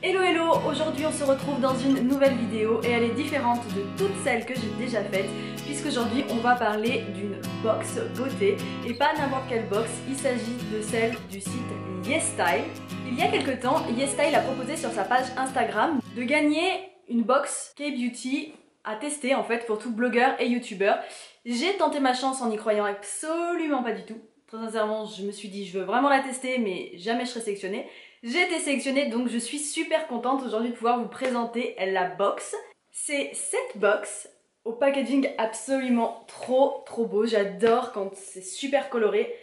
Hello hello, aujourd'hui on se retrouve dans une nouvelle vidéo et elle est différente de toutes celles que j'ai déjà faites puisqu'aujourd'hui on va parler d'une box beauté et pas n'importe quelle box, il s'agit de celle du site YesStyle. Il y a quelques temps, YesStyle a proposé sur sa page Instagram de gagner une box K-Beauty à tester en fait pour tout blogueur et youtubeur. J'ai tenté ma chance en n'y croyant absolument pas du tout. Très sincèrement, je me suis dit je veux vraiment la tester mais jamais je serai sélectionnée. J'ai été sélectionnée donc je suis super contente aujourd'hui de pouvoir vous présenter la box. C'est cette box au packaging absolument trop beau. J'adore quand c'est super coloré.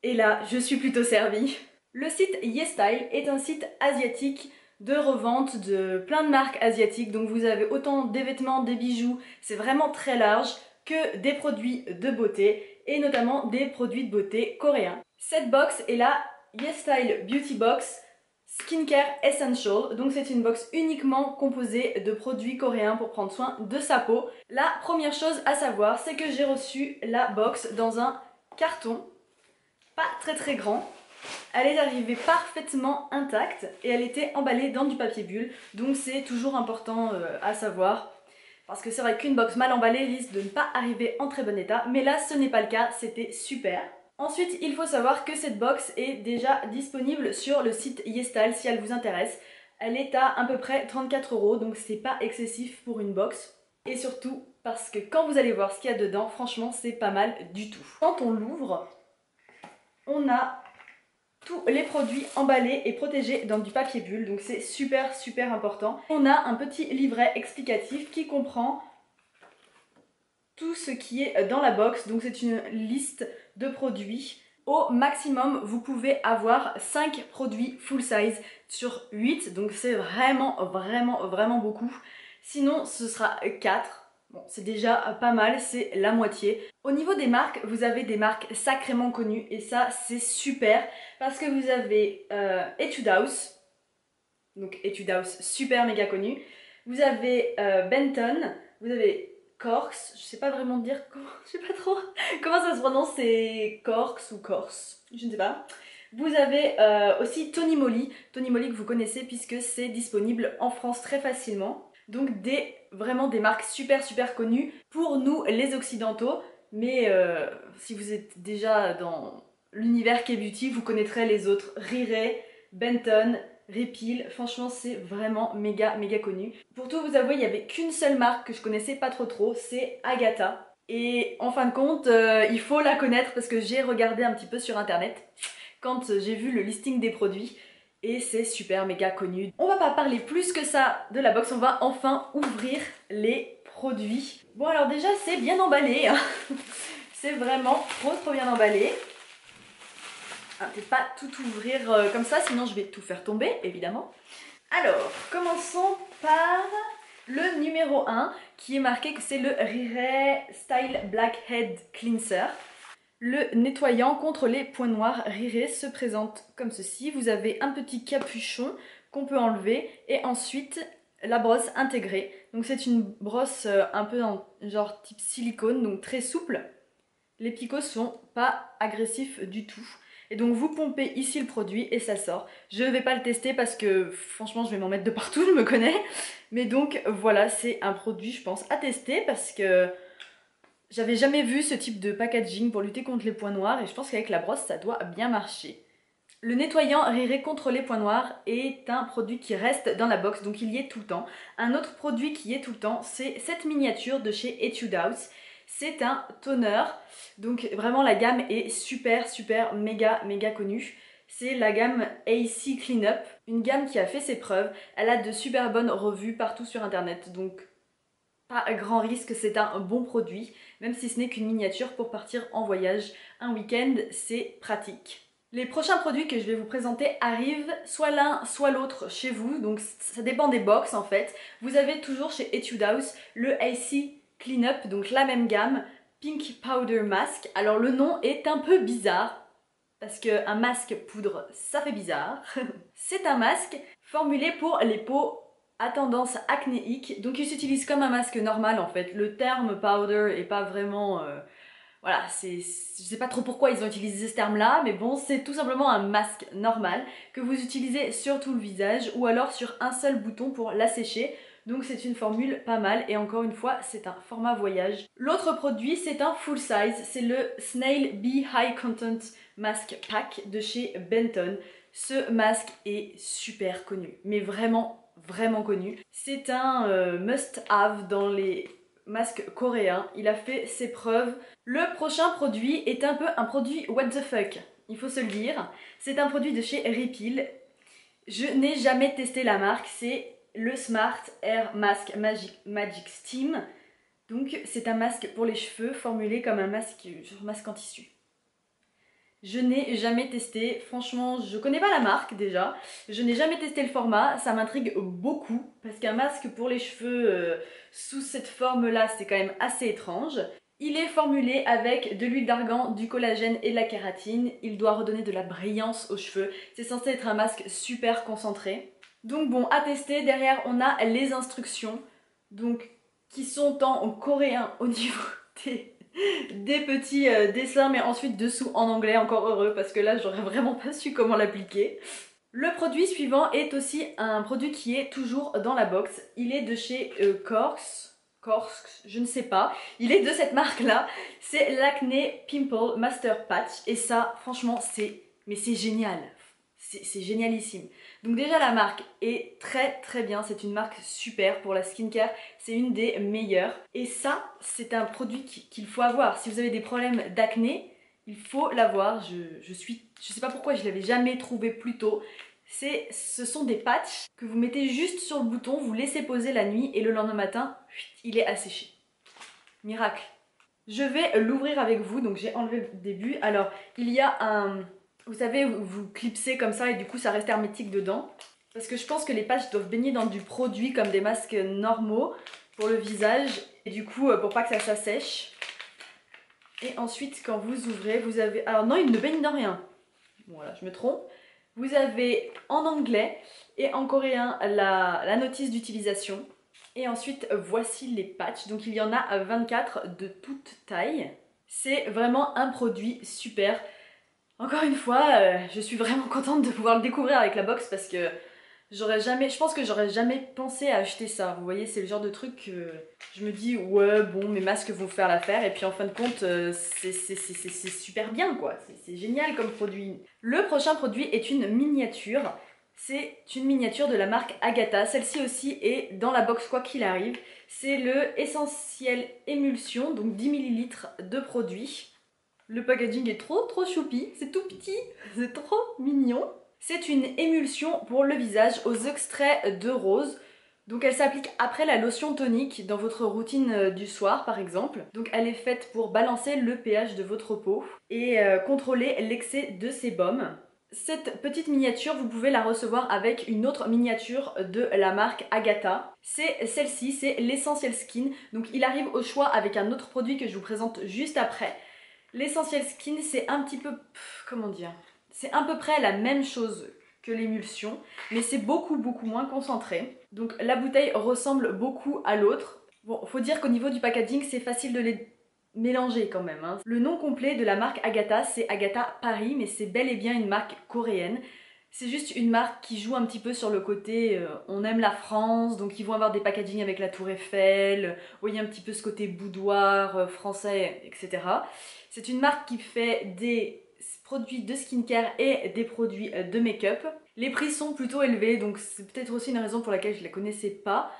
Et là, je suis plutôt servie. Le site YesStyle est un site asiatique de revente de plein de marques asiatiques. Donc vous avez autant des vêtements, des bijoux, c'est vraiment très large, que des produits de beauté et notamment des produits de beauté coréens. Cette box est la YesStyle Beauty Box Skincare Essential. Donc c'est une box uniquement composée de produits coréens pour prendre soin de sa peau. La première chose à savoir, c'est que j'ai reçu la box dans un carton, pas très grand. Elle est arrivée parfaitement intacte et elle était emballée dans du papier bulle. Donc c'est toujours important à savoir. Parce que c'est vrai qu'une box mal emballée risque de ne pas arriver en très bon état. Mais là ce n'est pas le cas, c'était super. Ensuite, il faut savoir que cette box est déjà disponible sur le site YesStyle si elle vous intéresse. Elle est à peu près 34 €, donc c'est pas excessif pour une box. Et surtout parce que quand vous allez voir ce qu'il y a dedans, franchement, c'est pas mal du tout. Quand on l'ouvre, on a tous les produits emballés et protégés dans du papier bulle, donc c'est super important. On a un petit livret explicatif qui comprend tout ce qui est dans la box, donc c'est une liste de produits. Au maximum, vous pouvez avoir 5 produits full size sur 8, donc c'est vraiment beaucoup. Sinon, ce sera 4. Bon, c'est déjà pas mal, c'est la moitié. Au niveau des marques, vous avez des marques sacrément connues et ça, c'est super parce que vous avez Etude House, donc Etude House super méga connu. Vous avez Benton, vous avez Corks, je sais pas vraiment dire comment, je sais pas trop comment ça se prononce, c'est Corks ou Corse, je ne sais pas. Vous avez aussi Tony Moly que vous connaissez puisque c'est disponible en France très facilement. Donc vraiment des marques super connues pour nous les occidentaux, mais si vous êtes déjà dans l'univers K-Beauty, vous connaîtrez les autres, Riré, Benton, Repeal, franchement c'est vraiment méga connu. Pour tout vous avouer, il n'y avait qu'une seule marque que je connaissais pas trop, c'est Agatha. Et en fin de compte, il faut la connaître parce que j'ai regardé un petit peu sur internet quand j'ai vu le listing des produits et c'est super méga connu. On va pas parler plus que ça de la box, on va enfin ouvrir les produits. Bon alors déjà c'est bien emballé, hein. C'est vraiment trop bien emballé. Ah, peut-être pas tout ouvrir comme ça, sinon je vais tout faire tomber, évidemment. Alors, commençons par le numéro 1, qui est marqué que c'est le Riré Style Blackhead Cleanser. Le nettoyant contre les points noirs Riré se présente comme ceci. Vous avez un petit capuchon qu'on peut enlever et ensuite la brosse intégrée. Donc c'est une brosse un peu en genre type silicone, donc très souple. Les picots sont pas agressifs du tout. Et donc vous pompez ici le produit et ça sort. Je vais pas le tester parce que franchement je vais m'en mettre de partout, je me connais. Mais donc voilà, c'est un produit je pense à tester parce que j'avais jamais vu ce type de packaging pour lutter contre les points noirs et je pense qu'avec la brosse ça doit bien marcher. Le nettoyant Riré contre les points noirs est un produit qui reste dans la box, donc il y est tout le temps. Un autre produit qui y est tout le temps, c'est cette miniature de chez Etude House. C'est un toner, donc vraiment la gamme est super méga connue. C'est la gamme AC Cleanup, une gamme qui a fait ses preuves. Elle a de super bonnes revues partout sur internet, donc pas grand risque, c'est un bon produit. Même si ce n'est qu'une miniature pour partir en voyage un week-end, c'est pratique. Les prochains produits que je vais vous présenter arrivent soit l'un soit l'autre chez vous, donc ça dépend des box en fait. Vous avez toujours chez Etude House le AC Cleanup, donc la même gamme, Pink Powder Mask. Alors le nom est un peu bizarre, parce qu'un masque poudre, ça fait bizarre. C'est un masque formulé pour les peaux à tendance acnéique, donc il s'utilise comme un masque normal en fait. Le terme powder est pas vraiment... Voilà, je sais pas trop pourquoi ils ont utilisé ce terme-là, mais bon, c'est tout simplement un masque normal que vous utilisez sur tout le visage ou alors sur un seul bouton pour l'assécher. Donc c'est une formule pas mal et encore une fois, c'est un format voyage. L'autre produit, c'est un full size, c'est le Snail Bee High Content Mask Pack de chez Benton. Ce masque est super connu, mais vraiment, vraiment connu. C'est un must-have dans les masques coréens. Il a fait ses preuves. Le prochain produit est un peu un produit what the fuck, il faut se le dire. C'est un produit de chez Repeal. Je n'ai jamais testé la marque, c'est le Smart Air Mask Magic Steam. Donc c'est un masque pour les cheveux formulé comme un masque en tissu. Je n'ai jamais testé, franchement je connais pas la marque déjà, je n'ai jamais testé le format, ça m'intrigue beaucoup parce qu'un masque pour les cheveux sous cette forme là c'est quand même assez étrange. Il est formulé avec de l'huile d'argan, du collagène et de la kératine, il doit redonner de la brillance aux cheveux, c'est censé être un masque super concentré. Donc bon, à tester, derrière on a les instructions, donc qui sont en coréen au niveau des petits dessins, mais ensuite dessous en anglais, encore heureux parce que là j'aurais vraiment pas su comment l'appliquer. Le produit suivant est aussi un produit qui est toujours dans la box. Il est de chez Korsk, je ne sais pas. Il est de cette marque là. C'est l'Acne Pimple Master Patch et ça franchement c'est génial. C'est génialissime. Donc déjà la marque est très très bien, c'est une marque super pour la skincare, c'est une des meilleures. Et ça, c'est un produit qu'il faut avoir. Si vous avez des problèmes d'acné, il faut l'avoir. Je sais pas pourquoi je l'avais jamais trouvé plus tôt. Ce sont des patchs que vous mettez juste sur le bouton, vous laissez poser la nuit et le lendemain matin, il est asséché. Miracle. Je vais l'ouvrir avec vous, donc j'ai enlevé le début. Alors, il y a un... Vous savez, vous clipsez comme ça et du coup ça reste hermétique dedans. Parce que je pense que les patchs doivent baigner dans du produit comme des masques normaux pour le visage. Et du coup, pour pas que ça s'assèche. Et ensuite, quand vous ouvrez, vous avez... Alors non, il ne baigne dans rien. Voilà, je me trompe. Vous avez en anglais et en coréen la notice d'utilisation. Et ensuite, voici les patchs. Donc il y en a 24 de toute taille. C'est vraiment un produit super. Encore une fois, je suis vraiment contente de pouvoir le découvrir avec la box parce que je pense que j'aurais jamais pensé à acheter ça. Vous voyez, c'est le genre de truc que je me dis, ouais, bon, mes masques vont faire l'affaire. Et puis en fin de compte, c'est super bien, quoi. C'est génial comme produit. Le prochain produit est une miniature. C'est une miniature de la marque Agatha. Celle-ci aussi est dans la box quoi qu'il arrive. C'est le Essentiel Émulsion, donc 10 ml de produit. Le packaging est trop choupi, c'est tout petit, c'est trop mignon. C'est une émulsion pour le visage aux extraits de rose. Donc elle s'applique après la lotion tonique dans votre routine du soir par exemple. Donc elle est faite pour balancer le pH de votre peau et contrôler l'excès de sébum. Cette petite miniature, vous pouvez la recevoir avec une autre miniature de la marque Agatha. C'est celle-ci, c'est l'Essentiel Skin. Donc il arrive au choix avec un autre produit que je vous présente juste après. L'Essentiel Skin, c'est un petit peu... comment dire? C'est à peu près la même chose que l'émulsion, mais c'est beaucoup moins concentré. Donc la bouteille ressemble beaucoup à l'autre. Bon, faut dire qu'au niveau du packaging, c'est facile de les mélanger quand même, hein. Le nom complet de la marque Agatha, c'est Agatha Paris, mais c'est bel et bien une marque coréenne. C'est juste une marque qui joue un petit peu sur le côté on aime la France, donc ils vont avoir des packaging avec la Tour Eiffel, vous voyez un petit peu ce côté boudoir français, etc. C'est une marque qui fait des produits de skincare et des produits de make-up. Les prix sont plutôt élevés, donc c'est peut-être aussi une raison pour laquelle je ne la connaissais pas.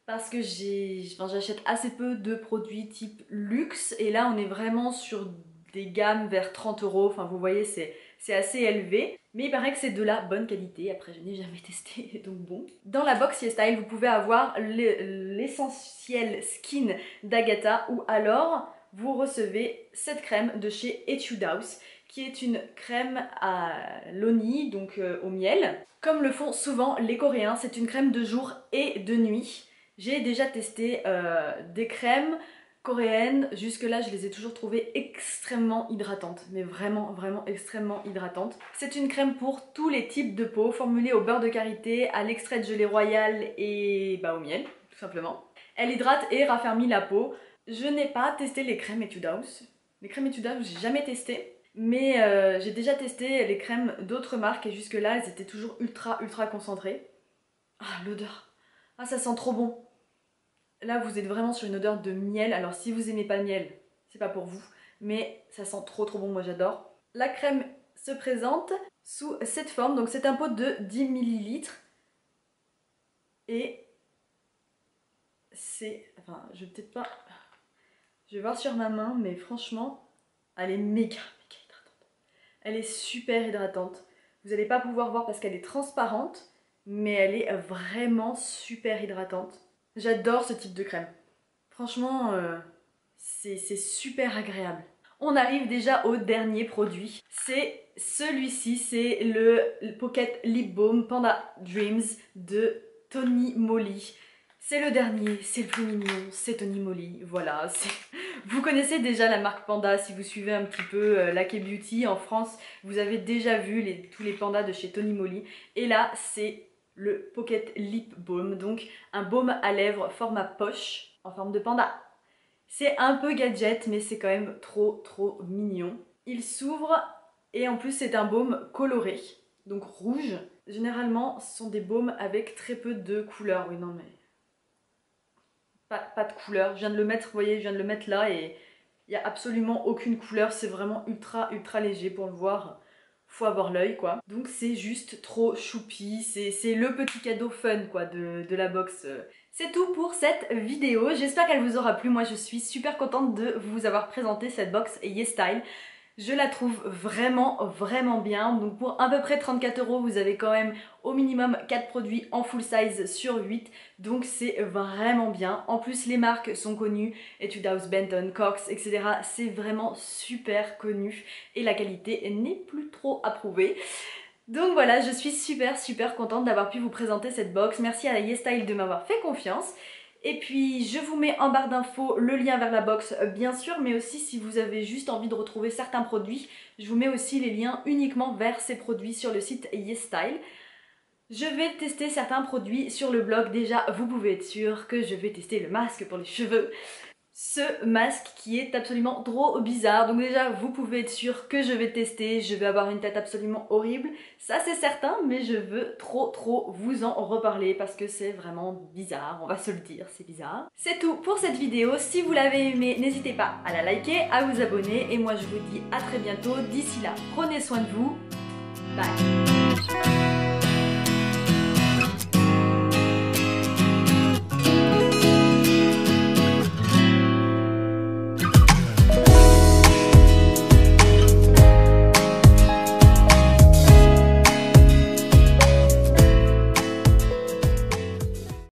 Parce que j'achète assez peu de produits type luxe, et là on est vraiment sur des gammes vers 30 €, enfin vous voyez c'est assez élevé. Mais il paraît que c'est de la bonne qualité, après je n'ai jamais testé, donc bon. Dans la box YesStyle, vous pouvez avoir l'essentiel skin d'Agatha, ou alors vous recevez cette crème de chez Etude House, qui est une crème à l'oni, donc au miel. Comme le font souvent les Coréens, c'est une crème de jour et de nuit. J'ai déjà testé des crèmes coréennes, jusque-là je les ai toujours trouvées extrêmement hydratantes, mais vraiment extrêmement hydratantes. C'est une crème pour tous les types de peau, formulée au beurre de karité, à l'extrait de gelée royale et au miel, tout simplement. Elle hydrate et raffermit la peau. Je n'ai pas testé les crèmes Etude House, Les crèmes Etude House, j'ai jamais testé. Mais j'ai déjà testé les crèmes d'autres marques et jusque là elles étaient toujours ultra concentrées. Ah, l'odeur. Ah, ça sent trop bon. Là vous êtes vraiment sur une odeur de miel. Alors si vous aimez pas le miel, c'est pas pour vous. Mais ça sent trop bon, moi j'adore. La crème se présente sous cette forme. Donc c'est un pot de 10 ml. Et c'est... Enfin, je vais peut-être pas... Je vais voir sur ma main, mais franchement, elle est méga hydratante. Elle est super hydratante. Vous n'allez pas pouvoir voir parce qu'elle est transparente, mais elle est vraiment super hydratante. J'adore ce type de crème. Franchement, c'est super agréable. On arrive déjà au dernier produit. C'est celui-ci, c'est le Pocket Lip Balm Panda Dreams de Tony Moly. C'est le dernier, c'est le plus mignon, c'est Tony Moly, voilà. Vous connaissez déjà la marque Panda si vous suivez un petit peu Laquais Beauty en France. Vous avez déjà vu tous les pandas de chez Tony Moly. Et là, c'est le Pocket Lip Balm, donc un baume à lèvres format poche en forme de panda. C'est un peu gadget, mais c'est quand même trop mignon. Il s'ouvre et en plus c'est un baume coloré, donc rouge. Généralement, ce sont des baumes avec très peu de couleurs. Oui, non mais... Pas de couleur. Je viens de le mettre, vous voyez, je viens de le mettre là et il n'y a absolument aucune couleur. C'est vraiment ultra léger pour le voir. Faut avoir l'œil quoi. Donc c'est juste trop choupi. C'est le petit cadeau fun quoi de la box. C'est tout pour cette vidéo. J'espère qu'elle vous aura plu. Moi je suis super contente de vous avoir présenté cette box YesStyle. Je la trouve vraiment bien. Donc pour à peu près 34 €, vous avez quand même au minimum 4 produits en full size sur 8. Donc c'est vraiment bien. En plus les marques sont connues, Etude House, Benton, Cox, etc. C'est vraiment super connu et la qualité n'est plus trop approuvée. Donc voilà, je suis super contente d'avoir pu vous présenter cette box. Merci à YesStyle de m'avoir fait confiance. Et puis je vous mets en barre d'infos le lien vers la box bien sûr, mais aussi si vous avez juste envie de retrouver certains produits, je vous mets aussi les liens uniquement vers ces produits sur le site YesStyle. Je vais tester certains produits sur le blog, déjà vous pouvez être sûr que je vais tester le masque pour les cheveux. Ce masque qui est absolument trop bizarre, donc déjà vous pouvez être sûr que je vais tester, je vais avoir une tête absolument horrible, ça c'est certain, mais je veux trop vous en reparler parce que c'est vraiment bizarre, on va se le dire, c'est bizarre. C'est tout pour cette vidéo, si vous l'avez aimée, n'hésitez pas à la liker, à vous abonner, et moi je vous dis à très bientôt, d'ici là, prenez soin de vous, bye.